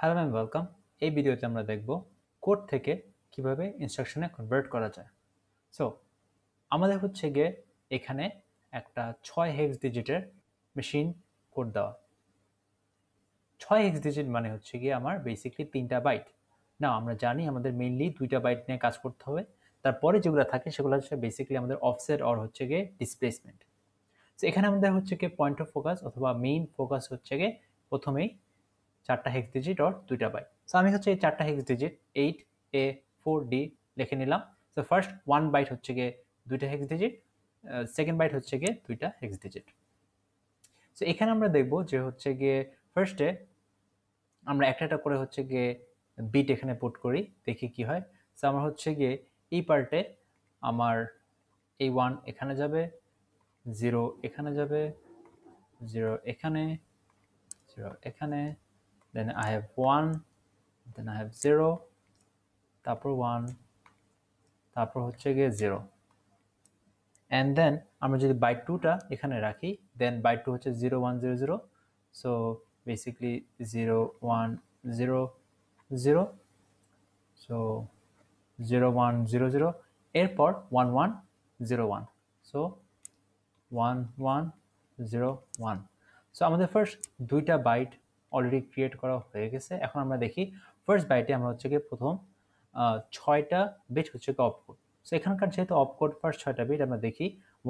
Hello ma'am, welcome. এই ভিডিওতে আমরা দেখব কোড থেকে কিভাবে ইনস্ট্রাকশনে কনভার্ট করা যায়। সো আমাদের হচ্ছে গিয়ে এখানে একটা 6 হেক্স ডিজিটের মেশিন কোড দেওয়া। 6 হেক্স ডিজিট মানে হচ্ছে গিয়ে আমার বেসিকলি 3টা বাইট। না, আমরা জানি আমাদের মেইনলি 2টা বাইট নিয়ে কাজ করতে হবে। তারপরে যেগুলো থাকে সেগুলো হচ্ছে বেসিকলি আমাদের অফসেট অর হচ্ছে গিয়ে ডিসপ্লেসমেন্ট। তো এখানে আমাদের হচ্ছে গিয়ে পয়েন্ট অফ ফোকাস অথবা মেইন ফোকাস হচ্ছে গিয়ে প্রথমেই 4টা হেক্স ডিজিট অর 2টা বাইট। সো আমি হচ্ছে এই 4টা হেক্স ডিজিট 8A4D লিখে নিলাম। সো ফার্স্ট 1 বাইট হচ্ছে গিয়ে 2টা হেক্স ডিজিট, সেকেন্ড বাইট হচ্ছে গিয়ে 2টা হেক্স ডিজিট। সো এখানে আমরা দেখব যে হচ্ছে গিয়ে ফার্স্টে আমরা একটা একটা করে হচ্ছে গিয়ে বিট এখানে পুট করি, দেখি কি হয়। সো আমার হচ্ছে গিয়ে এই পার্টে আমার এই 1 এখানে যাবে, 0 এখানে যাবে, 0 এখানে, 0 এখানে, then I have 1, then I have 0, তারপর 1, তারপর হচ্ছে গিয়ে 0। অ্যান্ড দেন আমরা যদি বাইট 2টা এখানে রাখি, দেন বাইট 2 হচ্ছে 0 1 0 0। সো বেসিকলি 0 1 0 0, সো 0 1 0 0, এরপর 1 1 0 1, সো 1 1 0 1। সো আমাদের ফার্স্ট 2টা বাইট অলরেডি ক্রিয়েট করা হয়ে গেছে। এখন আমরা দেখি ফার্স্ট বাইটে আমরা হচ্ছে গিয়ে প্রথম 6টা বিট হচ্ছে গিয়ে অপকোড। সো এখানকার যেহেতু অপকোড ফার্স্ট 6টা বিট, আমরা দেখি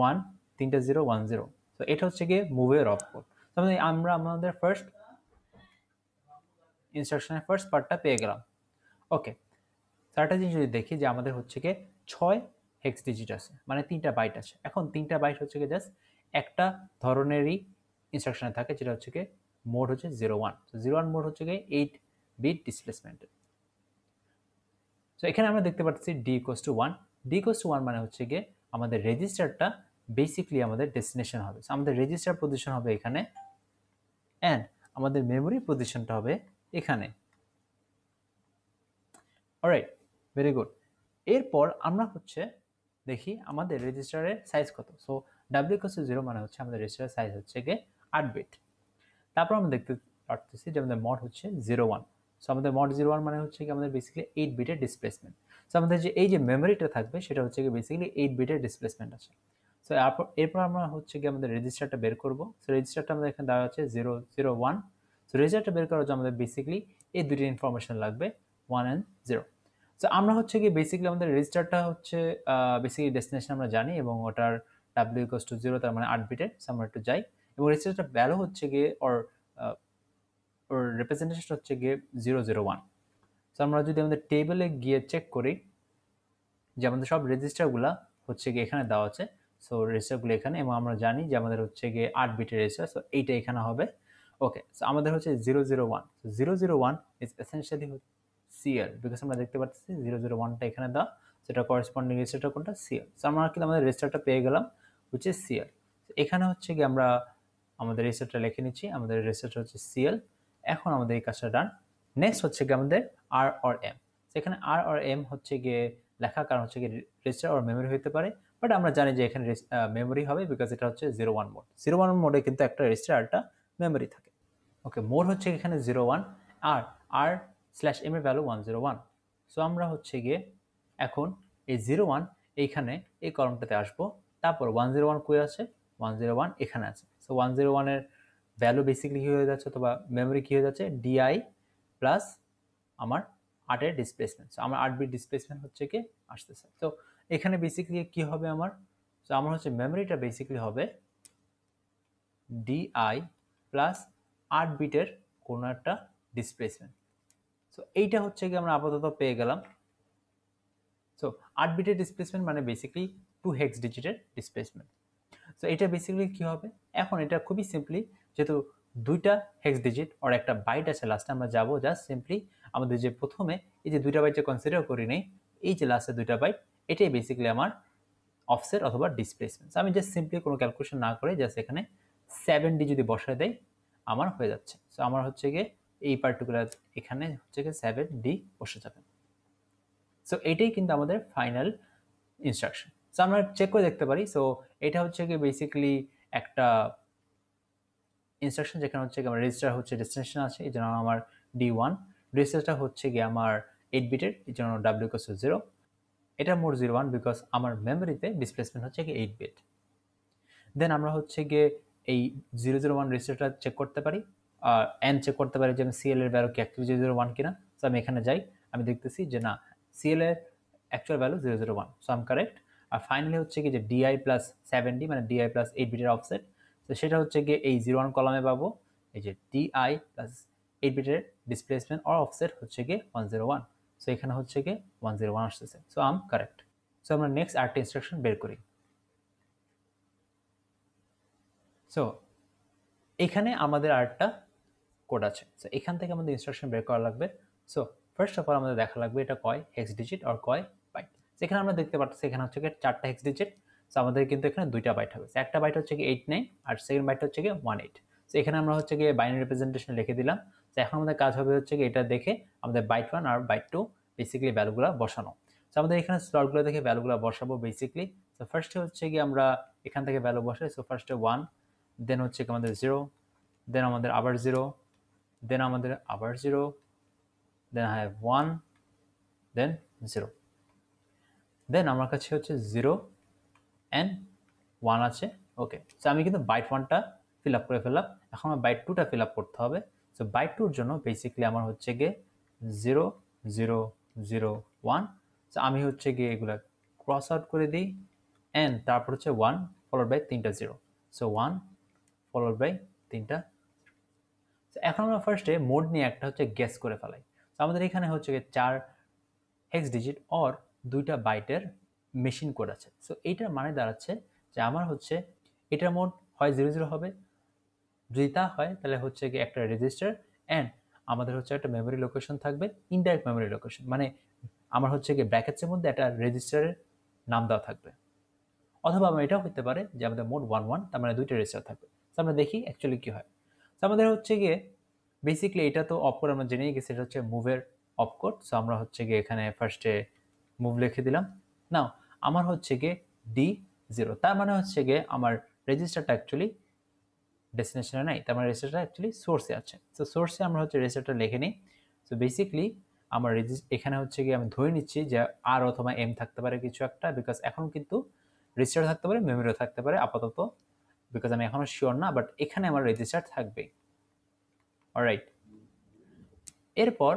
1 3টা 0 1 0। সো এটা হচ্ছে গিয়ে মুভের অপকোড। তাহলে আমরা আমাদের ফার্স্ট ইনস্ট্রাকশনের ফার্স্ট পার্টটা পেয়ে গেলাম। ওকে, চারটা জিনিস যদি দেখি যে আমাদের হচ্ছে গিয়ে 6 হেক্স ডিজিট আছে, মানে 3টা বাইট আছে। এখন 3টা বাইট হচ্ছে গিয়ে জাস্ট একটা ধরনেরই ইনস্ট্রাকশনে থাকে, যেটা হচ্ছে গিয়ে মোড হচ্ছে 0 1। তো 0 1 মোড হচ্ছে গিয়ে 8 বিট ডিসপ্লেসমেন্ট। তো এখানে আমরা দেখতে পাচ্ছি d=1। d=1 মানে হচ্ছে গিয়ে আমাদের রেজিস্টারটা বেসিকলি আমাদের ডেস্টিনেশন হবে। আমাদের রেজিস্টার পজিশন হবে এখানে, অ্যান্ড আমাদের মেমোরি পজিশনটা হবে এখানে। Alright, very good. এরপর আমরা হচ্ছে দেখি আমাদের রেজিস্টারের সাইজ কত। সো w=0 মানে হচ্ছে আমাদের রেজিস্টারের সাইজ হচ্ছে গিয়ে 8 বিট। তারপর আমরা দেখতে পারতেছি যে আমাদের মড হচ্ছে 0 1। সো আমাদের মড 0 1 মানে হচ্ছে কি আমাদের বেসিক্যালি 8 বিটের ডিসপ্লেসমেন্ট। সো আমাদের যে এই যে মেমোরিটা থাকবে সেটা হচ্ছে কি বেসিক্যালি 8 বিটের ডিসপ্লেসমেন্ট আছে। সো এরপর আমরা হচ্ছে কি আমাদের রেজিস্টারটা বের করব। সো রেজিস্টারটা আমাদের এখানে দেওয়া আছে 0 0 1। সো রেজিস্টারটা বের করার জন্য আমাদের বেসিক্যালি এই দুটি ইনফরমেশন লাগবে, 1 and 0। সো আমরা হচ্ছে কি বেসিক্যালি আমাদের রেজিস্টারটা হচ্ছে বেসিক্যালি ডেস্টিনেশন আমরা জানি, এবং ওটার w=0, তার মানে 8 বিটের। সো আমরা একটু যাই, এবং রেজিস্টারটা ভ্যালু হচ্ছে গিয়ে ওর রিপ্রেজেন্টেশন হচ্ছে গিয়ে 0 0 1। সো আমরা যদি আমাদের টেবিলে গিয়ে চেক করি যে আমাদের সব রেজিস্টারগুলো হচ্ছে গিয়ে এখানে দেওয়া আছে। সো রেজিস্টারগুলো এখানে, এবং আমরা জানি যে আমাদের হচ্ছে গিয়ে 8 বিটের রেজিস্টার। সো এইটা এখানে হবে। ওকে, সো আমাদের হচ্ছে 0 0 1। So 0 0 1 is essentially CL, because আমরা দেখতে পাচ্ছি 0 0 1টা এখানে দেওয়া, সেটা করেসপন্ডিং রেজিস্টারটা কোনটা, সিএল। সো আমরা কিন্তু আমাদের রেজিস্টারটা পেয়ে গেলাম, হুইচ ইজ সিএল। এখানে হচ্ছে গিয়ে আমরা আমাদের রেজিস্টারটা লিখে নিচ্ছি, আমাদের রেজিস্টারটা হচ্ছে সিএল। এখন আমাদের এই কাজটা ডান। নেক্সট হচ্ছে গিয়ে আমাদের আর অর এম। সেখানে আর অর এম হচ্ছে গিয়ে লেখা, কারণ হচ্ছে গিয়ে রেজিস্টার অর মেমোরি হতে পারে, বাট আমরা জানি যে এখানে মেমোরি হবে, বিকজ এটা হচ্ছে 0 1 মোড। 0 1 মোডে কিন্তু একটা রেজিস্টার আর একটা মেমোরি থাকে। ওকে, মোড হচ্ছে এখানে 0 1, আর r/m এর ভ্যালু 1 0 1। সো আমরা হচ্ছে গিয়ে এখন এই 0 1 এইখানে এই কলমটাতে আসবো। তারপর 1 0 1 কই আছে, 1 0 1 এখানে আছে। সো 1 0 1 এর ভ্যালু বেসিক্যালি কি হয়ে যাচ্ছে, অথবা মেমোরি কি হয়ে যাচ্ছে, ডিআই প্লাস আমার 8-এর ডিসপ্লেসমেন্ট। সো আমার 8 বিট ডিসপ্লেসমেন্ট হচ্ছে কি আসতেছে। তো এখানে বেসিক্যালি কি হবে আমার, সো আমার হচ্ছে মেমোরিটা বেসিক্যালি হবে ডিআই প্লাস 8 বিটের কোনো একটা ডিসপ্লেসমেন্ট। সো এইটা হচ্ছে কি আমরা আপাতত পেয়ে গেলাম। সো 8 বিটের ডিসপ্লেসমেন্ট মানে বেসিক্যালি 2 হেক্স ডিজিটের ডিসপ্লেসমেন্ট। সো এটা বেসিক্যালি কি হবে, এখন এটা খুবই সিম্পলি, যেহেতু 2টা হেক্স ডিজিট আর একটা বাইট আছে লাস্টে, আমরা যাবো জাস্ট সিম্পলি আমাদের যে প্রথমে এই যে 2টা বাইট যে কনসিডার করি নেই, এই যে লাস্টে 2টা বাইট, এটাই বেসিক্যালি আমার অফসেট অথবা ডিসপ্লেসমেন্ট। আমি জাস্ট সিম্পলি কোনো ক্যালকুলেশন না করে জাস্ট এখানে 7D যদি বসায় দেয় আমার হয়ে যাচ্ছে। সো আমার হচ্ছে গিয়ে এই পার্টিকুলার এখানে হচ্ছে গিয়ে 7D বসে যাবে। সো এটাই কিন্তু আমাদের ফাইনাল ইনস্ট্রাকশন। সো আমরা চেক করে দেখতে পারি। সো এটা হচ্ছে গিয়ে বেসিক্যালি একটা ইনস্ট্রাকশন যেখানে হচ্ছে আমার রেজিস্টার হচ্ছে ডেস্টিনেশন আছে, এই জন্য আমার D1, রেজিস্টারটা হচ্ছে গিয়ে আমার 8 বিটের, এই জন্য w ইকুয়ালস টু 0। এটা মোড 01 বিকজ আমার মেমোরিতে ডিসপ্লেসমেন্ট হচ্ছে গিয়ে 8 বিট। দেন আমরা হচ্ছে গিয়ে এই 001 রেজিস্টারটা চেক করতে পারি, এন চেক করতে পারি যে আমি সিএল এর ভ্যালু কি অ্যাকচুয়ালি 001 কিনা। সো আমি এখানে যাই, আমি দেখতেছি যে না, সিএল এর অ্যাকচুয়াল ভ্যালু 001, সো আম কারেক্ট। আর ফাইনালি হচ্ছে কি যে ডিআই প্লাস 70 মানে ডিআই প্লাস 8 বিটের অফসেট, তো সেটা হচ্ছে গিয়ে এই 01 কলামে পাবো। এই যে ডিআই প্লাস 8 বিটের ডিসপ্লেসমেন্ট অর অফসেট হচ্ছে গিয়ে 101, সো এখানে হচ্ছে গিয়ে 101 আসতেছে, সো আম কারেক্ট। সো আমরা নেক্সট আরেকটা ইনস্ট্রাকশন বের করি। সো এখানে আমাদের আরেকটা কোড আছে, সো এখান থেকে আমাদের ইনস্ট্রাকশন বের করা লাগবে। সো ফার্স্ট অফ অল আমাদের দেখা লাগবে এটা কয় হেক্স ডিজিট আর কয় বাইট। সেখানে আমরা দেখতে পাচ্ছি এখানে হচ্ছে গিয়ে 4টা হেক্স ডিজিট, সো আমাদের কিন্তু এখানে 2টা বাইট হবে। একটা বাইট হচ্ছে গিয়ে 89 আর সেকেন্ড বাইট হচ্ছে গিয়ে 18। সো এখানে আমরা হচ্ছে গিয়ে বাইনারি রিপ্রেজেন্টেশন লিখে দিলাম। তো এখন আমাদের কাজ হবে হচ্ছে গিয়ে এটা দেখে আমাদের বাইট 1 আর বাইট 2 বেসিক্যালি ভ্যালুগুলো বসানো। সো আমাদের এখানে স্লটগুলো দেখে ভ্যালুগুলো বসাবো বেসিক্যালি। সো ফার্স্টে হচ্ছে গিয়ে আমরা এখান থেকে ভ্যালু বসাই। সো ফার্স্টে 1, দেন হচ্ছে কি আমাদের 0, দেন আমাদের আবার 0, দেন আমাদের আবার 0, দেন I have 1, দেন 0, দেন আমার কাছে হচ্ছে 0 and 1 আছে। ওকে, সো আমি কিন্তু বাইট 1টা ফিল আপ করে ফেললাম, এখন আমার বাইট 2টা ফিল আপ করতে হবে। সো বাইট 2 এর জন্য বেসিক্যালি আমার হচ্ছে গিয়ে 0 0 0 1। সো আমি হচ্ছে গিয়ে এগুলা ক্রস আউট করে দিই, এন্ড তারপর হচ্ছে 1 ফলোড বাই 3টা 0। সো 1 ফলোড বাই 3টা। এখন আমরা ফার্স্টে মোড নিয়ে একটা হচ্ছে গেস করে ফেলাই। তো আমাদের এখানে হচ্ছে 4 হেক্স ডিজিট অর 2টা বাইটের মেশিন কোড আছে। সো এইটার মানে দাঁড়াচ্ছে যে আমার হচ্ছে এটার মোড হয় 00 হবে, যদি তা হয় তাহলে হচ্ছে কি একটা রেজিস্টার অ্যান্ড আমাদের হচ্ছে একটা মেমোরি লোকেশন থাকবে, ইনডাইরেক্ট মেমোরি লোকেশন, মানে আমার হচ্ছে কি ব্র্যাকেটসের মধ্যে একটা রেজিস্টারের নাম দেওয়া থাকবে। অথবা আমার এটাও হতে পারে যে আমাদের মোড 11, তার মানে 2টা রেজিস্টার থাকবে। তো আমরা দেখি অ্যাকচুয়ালি কি হয়। তো আমাদের হচ্ছে গিয়ে বেসিক্যালি এটা তো অফ কোড আমরা জেনেই গেছি, এটা হচ্ছে মুভের অফ কোড। সো আমরা হচ্ছে গিয়ে এখানে ফার্স্টে মুভ লিখে দিলাম। নাও আমার হচ্ছে গিয়ে D0, তার মানে হচ্ছে গিয়ে আমার রেজিস্টারটা অ্যাকচুয়ালি ডেস্টিনেশনে নাই, তার মানে রেজিস্টারটা অ্যাকচুয়ালি সোর্সে আছে। সো সোর্সে আমরা হচ্ছে রেজিস্টারটা লিখে নিই। সো বেসিক্যালি আমার এখানে হচ্ছে গিয়ে আমি ধরে নিচ্ছি যে আর অথবা এম থাকতে পারে কিছু একটা, বিকজ এখন কিন্তু রেজিস্টার থাকতে পারে, মেমোরিও থাকতে পারে আপাতত, বিকজ আমি এখনো শিওর না, বাট এখানে আমার রেজিস্টার থাকবে। অলরাইট, এরপর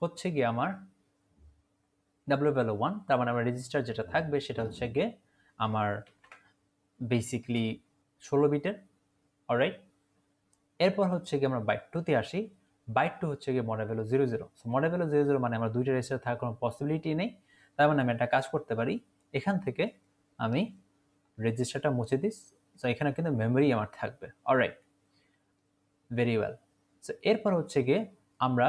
হচ্ছে গিয়ে আমার ডাব্লিউ ভ্যালু 1, তার মানে আমার রেজিস্টার যেটা থাকবে সেটা হচ্ছে গিয়ে আমার বেসিক্যালি 16 বিটের। অলরাইট, এরপর হচ্ছে গিয়ে আমরা বাইট 2 তে আসি। বাইট 2 হচ্ছে গিয়ে model value 00। So model value 00 মানে আমার 2টা রেজিস্টার থাকার কোনো পসিবিলিটি নেই। তার মানে আমি একটা কাজ করতে পারি, এখান থেকে আমি রেজিস্টারটা মুছে দিই। সো এখানে কিন্তু মেমোরি আমার থাকবে। Alright, very well. সো এরপর হচ্ছে গিয়ে আমরা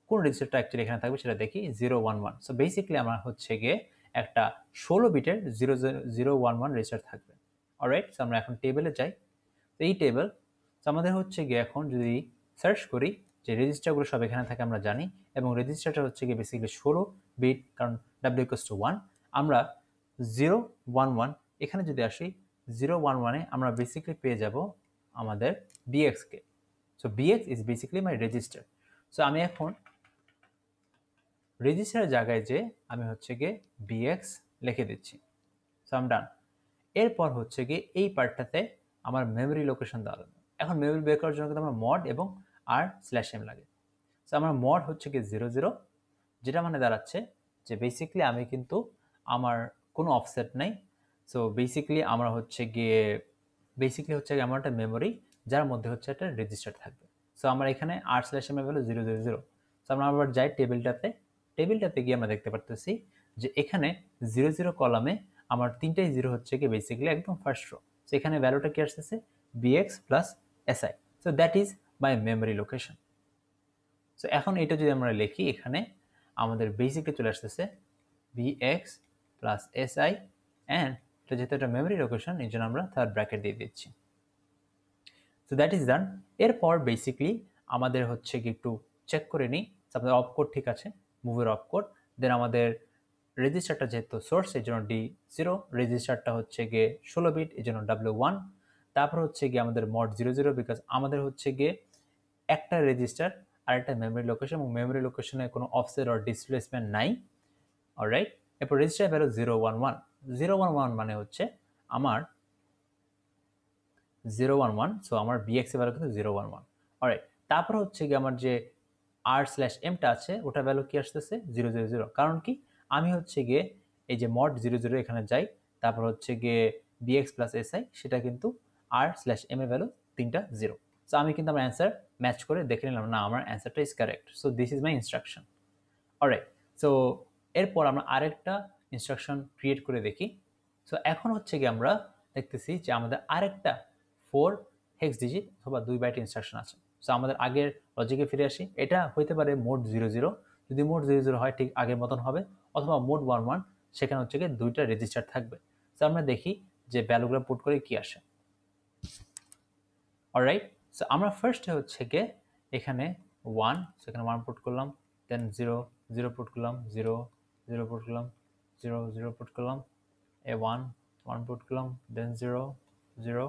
কোন রেজিস্টারটা অ্যাকচুয়ালি এখানে থাকবে সেটা দেখি, 011। সো বেসিক্যালি আমার হচ্ছে গিয়ে একটা 16 বিটের 00011 রেজিস্টার থাকবে। অলরাইট, সো আমরা এখন টেবিলে যাই। তো এই টেবিল, তো আমাদের হচ্ছে গিয়ে এখন যদি সার্চ করি যে রেজিস্টারগুলো সব এখানে থাকে আমরা জানি, এবং রেজিস্টারটা হচ্ছে গিয়ে বেসিক্যালি 16 বিট, কারণ w = 1। আমরা 011 এখানে যদি আসি, 011 এ আমরা বেসিক্যালি পেয়ে যাব আমাদের bx K. So bx is basically my register. So আমি এখন রেজিস্টারের জায়গায় যে আমি হচ্ছে গিয়ে bx লিখে দিচ্ছি। সো আম ডান। এরপর হচ্ছে গিয়ে এই পার্টটাতে আমার মেমোরি লোকেশন দেওয়া লাগবে। এখন মেমোরি বের করার জন্য কিন্তু আমার মড এবং r/m লাগে। সো আমার মড হচ্ছে গিয়ে 00, যেটা মানে দাঁড়াচ্ছে যে বেসিক্যালি আমি কিন্তু আমার কোনো অফসেট নাই। সো বেসিক্যালি আমরা হচ্ছে গিয়ে আমার একটা মেমোরি যার মধ্যে হচ্ছে একটা রেজিস্টার থাকবে। সো আমার এখানে r/m এর ভ্যালু 000। সো আমরা আবার যাই টেবিলটাতে গিয়ে আমরা দেখতে পারতেছি যে এখানে 00 কলামে আমার 3টাই 0 হচ্ছে কি বেসিক্যালি একদম ফার্স্ট রো। সো এখানে ভ্যালুটা কি আসতেছে, bx plus si। So that is my memory location. So এখন এটা যদি আমরা লিখি, এখানে আমাদের বেসিক্যালি চলে আসতেছে bx প্লাস si, অ্যান্ড এটা যেহেতু একটা মেমোরি লোকেশন এই জন্য আমরা থার্ড ব্র্যাকেট দিয়ে দিচ্ছি। So that is done. এরপর বেসিক্যালি আমাদের হচ্ছে কি একটু চেক করে নিই আমাদের অফ কোড ঠিক আছে, মুভের অফ কোড। দেন আমাদের রেজিস্টারটা যেহেতু সোর্স এই জন্য D0, রেজিস্টারটা হচ্ছে গিয়ে 16 বিট এই জন্য W1। তারপর হচ্ছে গিয়ে আমাদের মড 00, বিকজ আমাদের হচ্ছে গিয়ে একটা রেজিস্টার আর একটা মেমরি লোকেশন, এবং মেমরি লোকেশনে কোনো অফসেট অর ডিসপ্লেসমেন্ট নাই। অলরাইট, এরপর রেজিস্টার ভ্যালু 011। 011 মানে হচ্ছে আমার 011, সো আমার BX এর ভ্যালু কিন্তু 011। অলরাইট, তারপর হচ্ছে কি আমার যে r/mটা আছে ওটা ভ্যালু কি আসতেছে 000। কারণ কি, আমি হচ্ছে গিয়ে এই যে mod 00 এখানে যাই, তারপর হচ্ছে গিয়ে BX প্লাস SI, সেটা কিন্তু r/m এর ভ্যালু তিনটা 0। সো আমি কিন্তু আমার অ্যান্সার ম্যাচ করে দেখে নিলাম, না আমার অ্যান্সারটা is correct, so this is my instruction. Alright, so এরপর আমরা আরেকটা ইনস্ট্রাকশন ক্রিয়েট করে দেখি। সো এখন হচ্ছে কি আমরা দেখতেছি যে আমাদের আরেকটা 4 হেক্স ডিজিট অথবা 2 বাইট ইনস্ট্রাকশন আছে। সো আমাদের আগের লজিকে ফিরে আসি, এটা হইতে পারে মোড 00। যদি মোড 00 হয় ঠিক আগের মতন হবে, অথবা মোড 11, সেখানে হচ্ছে গিয়ে দুইটা রেজিস্টার থাকবে। সো আমরা দেখি যে ভ্যালুগুলো পুট করে কি আসে। অলরাইট, সো আমরা ফার্স্টে হচ্ছে গিয়ে এখানে 1, সেখানে 1 পুট করলাম, দেন 0 0 পুট করলাম, 0 0 পুট করলাম, 0 0 পুট করলাম, এ 1 1 পুট করলাম, দেন 0 0,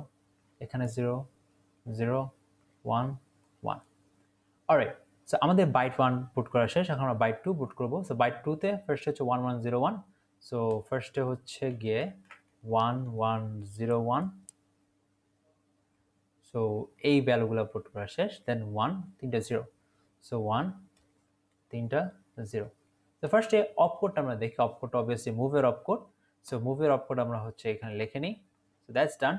এখানে 0 0 1 1। অলরাইট, সো আমাদের বাইট 1 পুট করা শেষ, এখন আমরা বাইট 2 পুট করব। সো বাইট 2 তে ফার্স্ট হচ্ছে 1101। সো ফার্স্টে হচ্ছে গিয়ে 1101। সো এই ভ্যালুগুলো পুট করা শেষ, দেন 1 তিনটা 0। সো 1 তিনটা 0। তো ফার্স্টে অপকোডটা আমরা দেখি, অপকোডটা অবভিয়াসলি মুভের অপকোড। সো মুভের অপকোড আমরা হচ্ছে এখানে লিখে নিই। সো দ্যাটস ডান।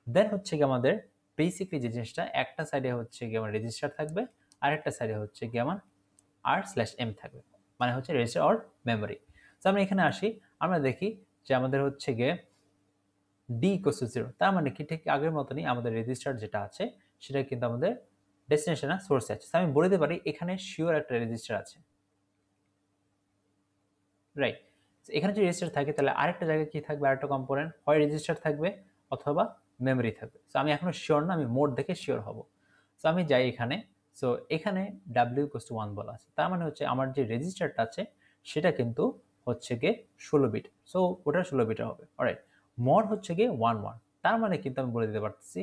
দেন হচ্ছে কি আমাদের বেসিকলি যে জিনিসটা, একটা সাইডে হচ্ছে কি আমার রেজিস্টার থাকবে, আর একটা সাইডে হচ্ছে কি আমার r/m থাকবে, মানে হচ্ছে রেজিস্টার অর মেমোরি। তো আমরা এখানে আসি, আমরা দেখি যে আমাদের হচ্ছে গিয়ে d=0, তার মানে কি ঠিক আগের মতনই আমাদের রেজিস্টার যেটা আছে সেটা কিন্তু আমাদের ডেস্টিনেশন আর সোর্সে আছে। আমি বলে দিতে পারি এখানে শিওর একটা রেজিস্টার আছে, রাইট। এখানে যদি রেজিস্টার থাকে তাহলে আরেকটা জায়গায় কি থাকবে, আরেকটা কম্পোনেন্ট, হয় রেজিস্টার থাকবে অথবা মেমরি থাকবে। সো আমি এখনো শিওর না, আমি মোড দেখে শিওর হব। সো আমি যাই এখানে, সো এখানে w=1 বলা আছে, তার মানে হচ্ছে আমার যে রেজিস্টারটা আছে সেটা কিন্তু হচ্ছে গিয়ে 16 বিট। সো ওটা 16 বিটের হবে। অলরাইট, মড হচ্ছে গিয়ে 11, তার মানে কিন্তু আমি বলে দিতে পারতেছি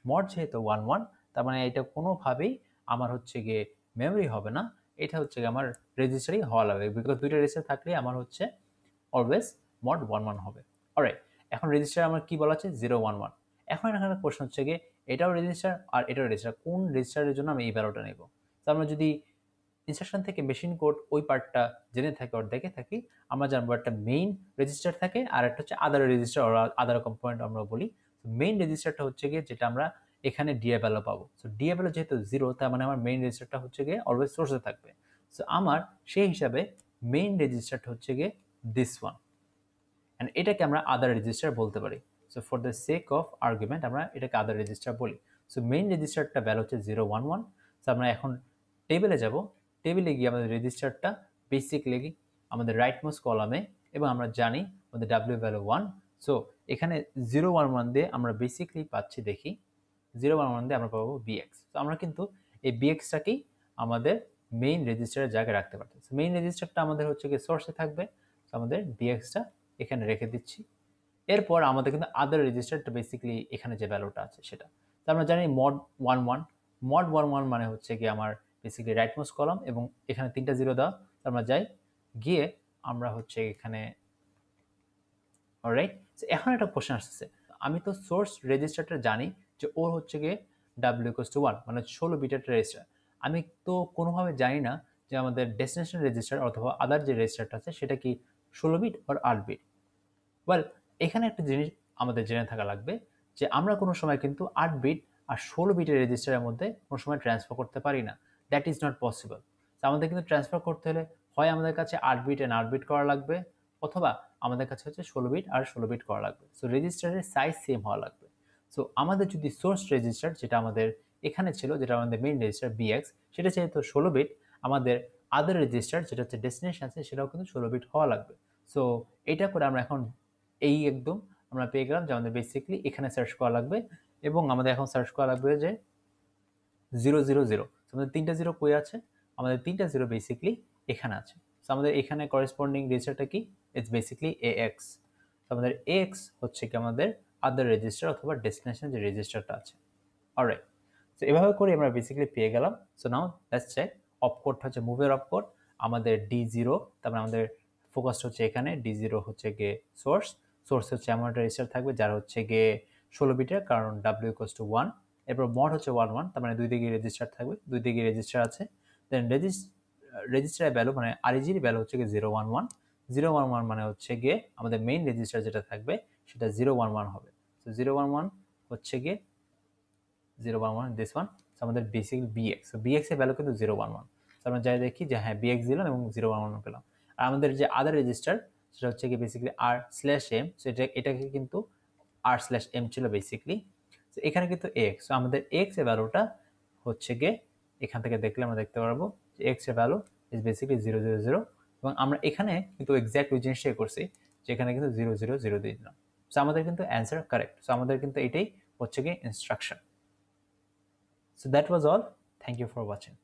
মড যেহেতু 11, তার মানে এটা কোনোভাবেই আমার হচ্ছে গিয়ে মেমরি হবে না, এটা হচ্ছে গিয়ে আমার রেজিস্টারই হওয়া লাগবে, বিকজ দুইটা রেজিস্টার থাকলে আমার হচ্ছে অলওয়েজ মড 11 হবে। অলরাইট, এখন রেজিস্টার আমার কি বলা আছে 011। এখন এখানে প্রশ্ন হচ্ছে গিয়ে এটাও রেজিস্টার আর এটাও রেজিস্টার, কোন রেজিস্টারের জন্য আমি এই ভ্যালুটা নেব। তো আমরা যদি ইনস্ট্রাকশন থেকে মেশিন কোড ওই পার্টটা জেনে থাকি আর দেখে থাকি, আমরা জানবো একটা মেইন রেজিস্টার থাকে আর একটা হচ্ছে আদার রেজিস্টার আর আদার কম্পোনেন্ট আমরা বলি। মেইন রেজিস্টারটা হচ্ছে গিয়ে যেটা আমরা এখানে ডিএ ভ্যালু পাবো। সো ডিএ ভ্যালু যেহেতু 0, তার মানে আমার মেইন রেজিস্টারটা হচ্ছে গিয়ে অলওয়েজ সোর্সে থাকবে। সো আমার সেই হিসাবে মেইন রেজিস্টারটা হচ্ছে গিয়ে দিস ওয়ান, অ্যান্ড এটাকে আমরা আদার রেজিস্টার বলতে পারি। So for the sake of argument আমরা এটাকে আদার রেজিস্টার বলি। সো মেইন রেজিস্টারটা ভ্যালু হচ্ছে 011। সো আমরা এখন টেবিলে যাব, টেবিলে গিয়ে আমাদের রেজিস্টারটা বেসিকলি আমাদের রাইট মোস্ট কলামে, এবং আমরা জানি আমাদের ডাব্লিউ ভ্যালু 1। সো এখানে 011 দিয়ে আমরা বেসিকলি পাচ্ছি, দেখি 011 দিয়ে আমরা পাবো BX। তো আমরা কিন্তু এই BX-টাকেই আমাদের মেইন রেজিস্টারের জায়গায় রাখতে পারতেছি। মেইন রেজিস্টারটা আমাদের হচ্ছে কি সোর্সে থাকবে, তো আমাদের BX-টা এখানে রেখে দিচ্ছি। এরপর আমাদের কিন্তু আদার রেজিস্টারটা বেসিক্যালি এখানে যে ভ্যালুটা আছে সেটা, তো আমরা জানি মড 11। মড 11 মানে হচ্ছে কি আমার বেসিক্যালি রাইট মোস্ট কলাম, এবং এখানে তিনটা 0 দেওয়া। তো আমরা যাই, গিয়ে আমরা হচ্ছে এখানে, অলরাইট। সো এখন একটা কোশ্চেন আসছে, আমি তো সোর্স রেজিস্টারটা জানি যে ওর হচ্ছে গিয়ে w=1, মানে 16 বিটের রেজিস্টার। আমি তো কোনোভাবে জানি না যে আমাদের ডেস্টিনেশন রেজিস্টার অথবা আদার যে রেজিস্টারটা আছে সেটা কি 16 বিট আর 8 বিট। ওয়েল, এখানে একটা জিনিস আমাদের জেনে থাকা লাগবে যে আমরা কোনো সময় কিন্তু 8 বিট আর 16 বিটের রেজিস্টারের মধ্যে কোনো সময় ট্রান্সফার করতে পারি না, দ্যাট ইজ নট পসিবল। তো আমাদের কিন্তু ট্রান্সফার করতে হলে হয় আমাদের কাছে 8 বিট অ্যান্ড 8 বিট করা লাগবে, অথবা আমাদের কাছে হচ্ছে 16 বিট আর 16 বিট করা লাগবে। সো রেজিস্টারের সাইজ সেম হওয়া লাগবে। সো আমাদের যদি সোর্স রেজিস্টার যেটা আমাদের এখানে ছিল, যেটা আমাদের মেইন রেজিস্টার BX, সেটা যেহেতু 16 বিট, আমাদের আদার রেজিস্টার যেটা হচ্ছে ডেস্টিনেশন আছে সেটাও কিন্তু 16 বিট হওয়া লাগবে। সো এটা করে আমরা এখন এই একদম আমরা পেয়ে গেলাম যে আমাদের বেসিক্যালি এখানে সার্চ করা লাগবে, এবং আমাদের এখন সার্চ করা লাগবে যে 000। আমাদের তিনটা 0 কই আছে, আমাদের তিনটা 0 বেসিক্যালি এখানে আছে। সো আমাদের এখানে করেসপন্ডিং রেজিস্টারটা কি, ইটস বেসিক্যালি AX। তো আমাদের AX হচ্ছে কি আমাদের আদার রেজিস্টার অথবা ডেস্টিনেশন যে রেজিস্টারটা আছে। অলরাইট, তো এভাবে করে আমরা বেসিক্যালি পেয়ে গেলাম। সো নাও লেটস চেক অপকোডটা হচ্ছে মুভের অপকোড আমাদের D0, তারপরে আমাদের ফোকাসটা হচ্ছে এখানে D0 হচ্ছে গিয়ে সোর্স হচ্ছে এমন একটা রেজিস্টার থাকবে যার হচ্ছে গিয়ে 16 বিটের, কারণ W = 1। এরপর মড হচ্ছে 11, তার মানে দুই দিকে রেজিস্টার থাকবে, দুই দিকে রেজিস্টার আছে। দেন রেজিস্টারের ভ্যালু মানে REG ভ্যালু হচ্ছে গিয়ে 011, 011 মানে হচ্ছে গিয়ে আমাদের মেইন রেজিস্টার যেটা থাকবে সেটা 011 হবে। তো 011 হচ্ছে গিয়ে 011 দিস ওয়ান। আমাদের বেসিক BX, সো BX এর ভ্যালু কিন্তু 011। সো আমরা যাই দেখি যে হ্যাঁ BX দিলাম এবং 011 পেলাম। আর আমাদের যে আদার রেজিস্টার সেটা হচ্ছে কি বেসিক্যালি R/M, সো এটাকে কিন্তু R/M ছিল বেসিক্যালি। সো এখানে কিন্তু AX, সো আমাদের AX এর ভ্যালুটা হচ্ছে গিয়ে এখান থেকে দেখলে আমরা দেখতে পারবো যে AX এর ভ্যালু ইজ বেসিক্যালি 000, এবং আমরা এখানে কিন্তু এক্স্যাক্ট ওই জিনিসটাই করছি যেখানে কিন্তু 000 দিয়ে দিলাম। সো আমাদের কিন্তু অ্যান্সার কারেক্ট। সো আমাদের কিন্তু এটাই হচ্ছে গিয়ে instruction. So that was all. Thank you for watching.